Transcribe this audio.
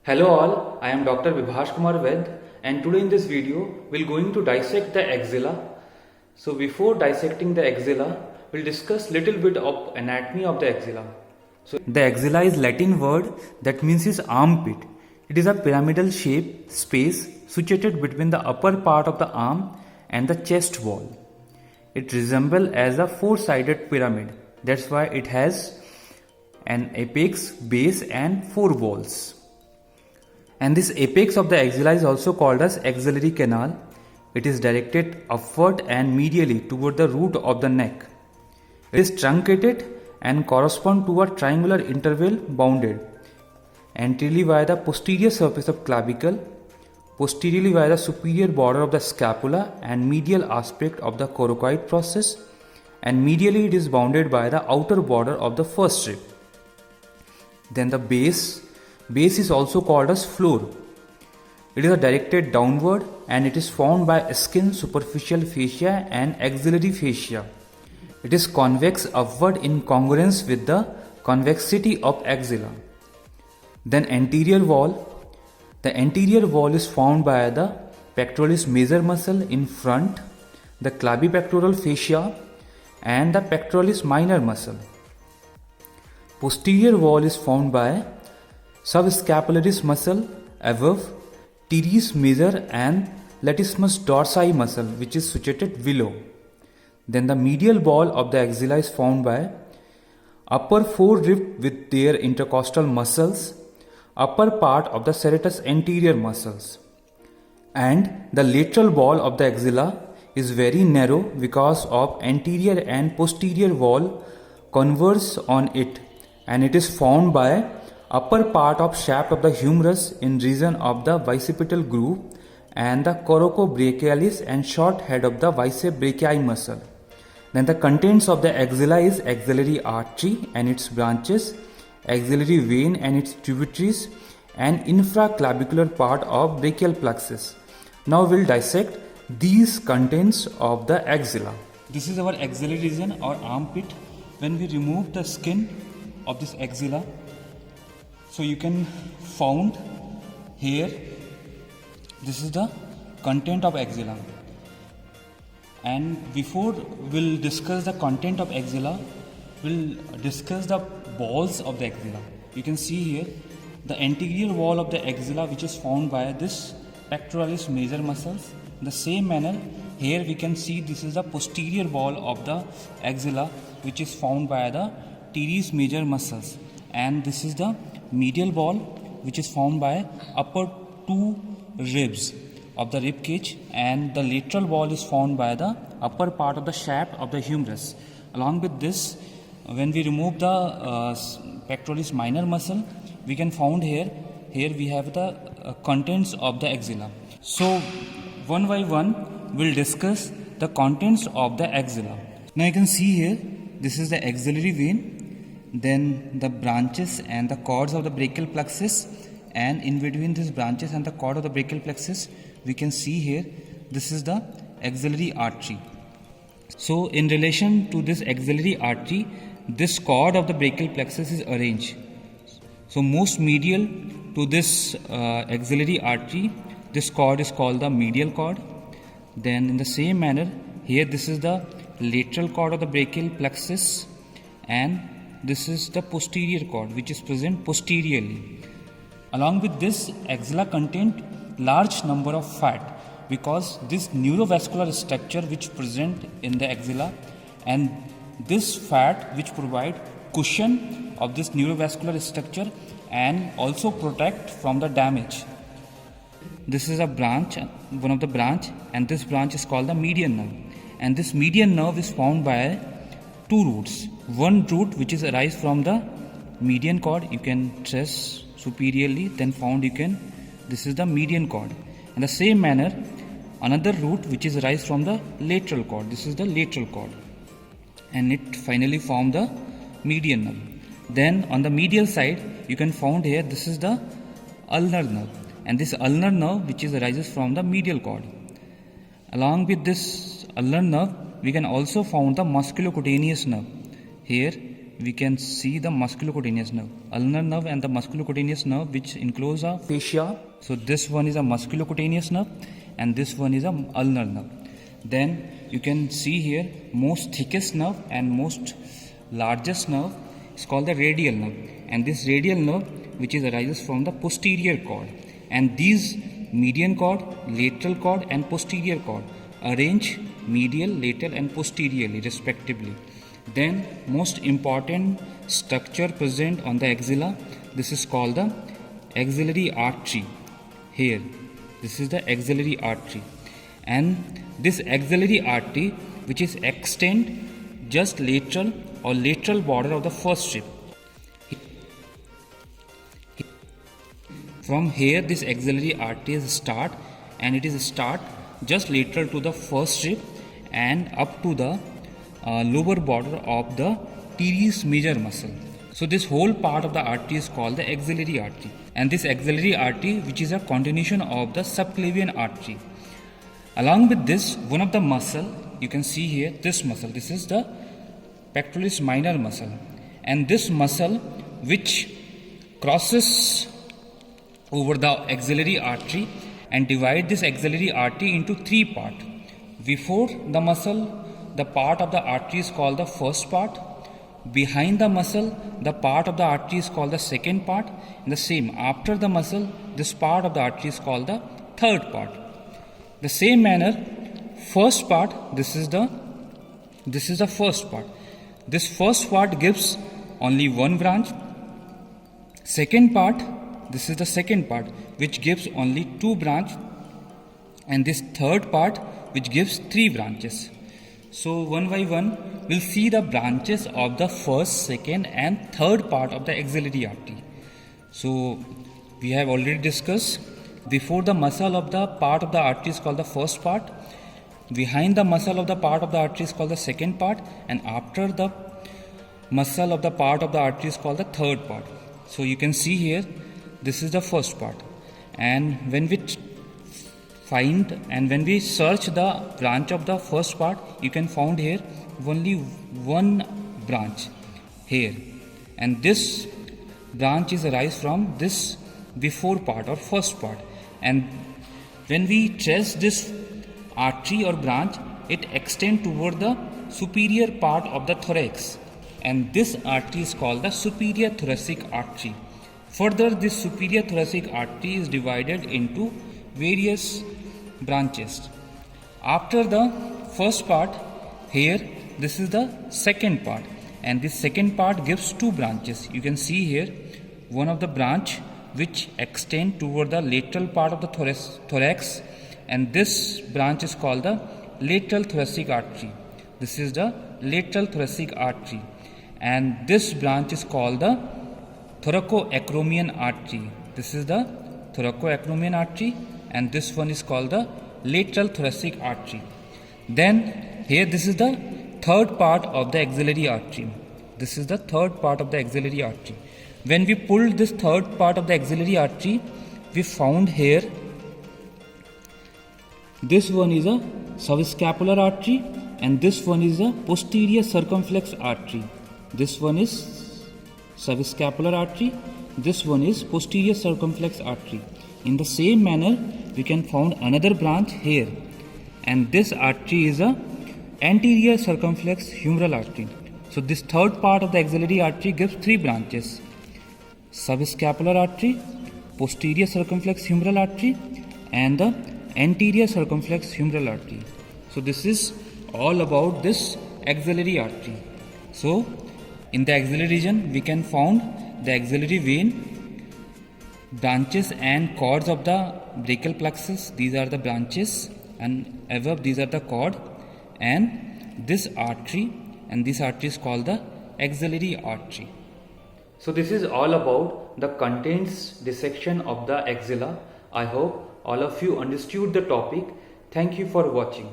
Hello all, I am Dr. Vibhash Kumar Ved, and today in this video we're going to dissect the axilla. So before dissecting the axilla, we'll discuss little bit of anatomy of the axilla. So the axilla is Latin word that means is armpit. It is a pyramidal shape space situated between the upper part of the arm and the chest wall. It resembles as a four-sided pyramid. That's why it has an apex, base and four walls. And this apex of the axilla is also called as axillary canal. It is directed upward and medially toward the root of the neck. It is truncated and correspond to a triangular interval bounded anteriorly via the posterior surface of clavicle, posteriorly via the superior border of the scapula and medial aspect of the coracoid process, and medially it is bounded by the outer border of the first rib. Then the base is also called as floor. It is directed downward and it is formed by skin, superficial fascia and axillary fascia. It is convex upward in congruence with the convexity of axilla. Then anterior wall. The anterior wall is formed by the pectoralis major muscle in front, the clavipectoral fascia and the pectoralis minor muscle. Posterior wall is formed by subscapularis muscle above, teres major and latissimus dorsi muscle which is situated below. Then the medial wall of the axilla is formed by upper forerib with their intercostal muscles, upper part of the serratus anterior muscles. And the lateral wall of the axilla is very narrow because of anterior and posterior wall converge on it, and it is formed by upper part of shaft of the humerus in region of the bicipital groove and the coracobrachialis and short head of the bicep brachii muscle. Then the contents of the axilla is axillary artery and its branches, axillary vein and its tributaries, and infraclavicular part of brachial plexus. Now we'll dissect these contents of the axilla. This is our axillary region or armpit. When we remove the skin of this axilla, so you can found here, this is the content of axilla. And before we'll discuss the content of axilla, we'll discuss the walls of the axilla. You can see here the anterior wall of the axilla which is formed by this pectoralis major muscles. In the same manner, here we can see this is the posterior wall of the axilla which is formed by the teres major muscles, and this is the medial wall which is formed by upper two ribs of the rib cage, and the lateral wall is formed by the upper part of the shaft of the humerus. Along with this, when we remove the pectoralis minor muscle, we can found here we have the contents of the axilla. So one by one we'll discuss the contents of the axilla. Now you can see here, this is the axillary vein, then the branches and the cords of the brachial plexus, and in between these branches and the cord of the brachial plexus we can see here this is the axillary artery. So in relation to this axillary artery, this cord of the brachial plexus is arranged. So most medial to this axillary artery, this cord is called the medial cord. Then in the same manner, here this is the lateral cord of the brachial plexus, and this is the posterior cord which is present posteriorly. Along with this, axilla contain large number of fat, because this neurovascular structure which present in the axilla, and this fat which provide cushion of this neurovascular structure and also protect from the damage. This is a branch, one of the branch, and this branch is called the median nerve, and this median nerve is formed by two roots. One root which is arise from the median cord, you can trace superiorly, then found you can, this is the median cord. In the same manner, another root which is arise from the lateral cord, this is the lateral cord, and it finally form the median nerve. Then on the medial side you can found here this is the ulnar nerve, and this ulnar nerve which is arises from the medial cord. Along with this ulnar nerve we can also found the musculocutaneous nerve. Here we can see the musculocutaneous nerve, ulnar nerve and the musculocutaneous nerve, which includes a fascia. So this one is a musculocutaneous nerve and this one is a ulnar nerve. Then you can see here most thickest nerve and most largest nerve is called the radial nerve, and this radial nerve which is arises from the posterior cord, and these median cord, lateral cord and posterior cord arrange medial, lateral and posteriorly respectively. Then most important structure present on the axilla, this is called the axillary artery. Here this is the axillary artery, and this axillary artery which is extend just lateral or lateral border of the first rib. From here this axillary artery is start, and it is start just lateral to the first rib and up to the lower border of the teres major muscle. So this whole part of the artery is called the axillary artery, and this axillary artery which is a continuation of the subclavian artery. Along with this, one of the muscle, you can see here this muscle, this is the pectoralis minor muscle, and this muscle which crosses over the axillary artery and divide this axillary artery into three parts. Before the muscle, the part of the artery is called the first part. Behind the muscle, the part of the artery is called the second part. And the same after the muscle, this part of the artery is called the third part. The same manner, first part, this is the first part. This first part gives only one branch. Second part, this is the second part which gives only two branches, and this third part which gives three branches. So one by one we'll see the branches of the first, second and third part of the axillary artery. So we have already discussed, before the muscle of the part of the artery is called the first part, behind the muscle of the part of the artery is called the second part, and after the muscle of the part of the artery is called the third part. So you can see here this is the first part, and when we find and when we search the branch of the first part, you can find here only one branch here, and this branch is arise from this before part or first part. And when we trace this artery or branch, it extends toward the superior part of the thorax, and this artery is called the superior thoracic artery. Further, this superior thoracic artery is divided into various branches. After the first part, here this is the second part, and this second part gives two branches. You can see here one of the branch which extend toward the lateral part of the thorax, and this branch is called the lateral thoracic artery. This is the lateral thoracic artery, and this branch is called the thoracoacromion artery. This is the thoracoacromion artery, and this one is called the lateral thoracic artery. Then here this is the third part of the axillary artery. This is the third part of the axillary artery. When we pulled this third part of the axillary artery, we found here this one is a subscapular artery, and this one is a posterior circumflex artery. This one is subscapular artery, this one is posterior circumflex artery. In the same manner, we can find another branch here, and this artery is a anterior circumflex humeral artery. So this third part of the axillary artery gives three branches: subscapular artery, posterior circumflex humeral artery, and the anterior circumflex humeral artery. So this is all about this axillary artery. So in the axillary region, we can find the axillary vein, branches and cords of the brachial plexus. These are the branches, and above these are the cord, and this artery, and this artery is called the axillary artery. So this is all about the contents dissection of the axilla. I hope all of you understood the topic. Thank you for watching.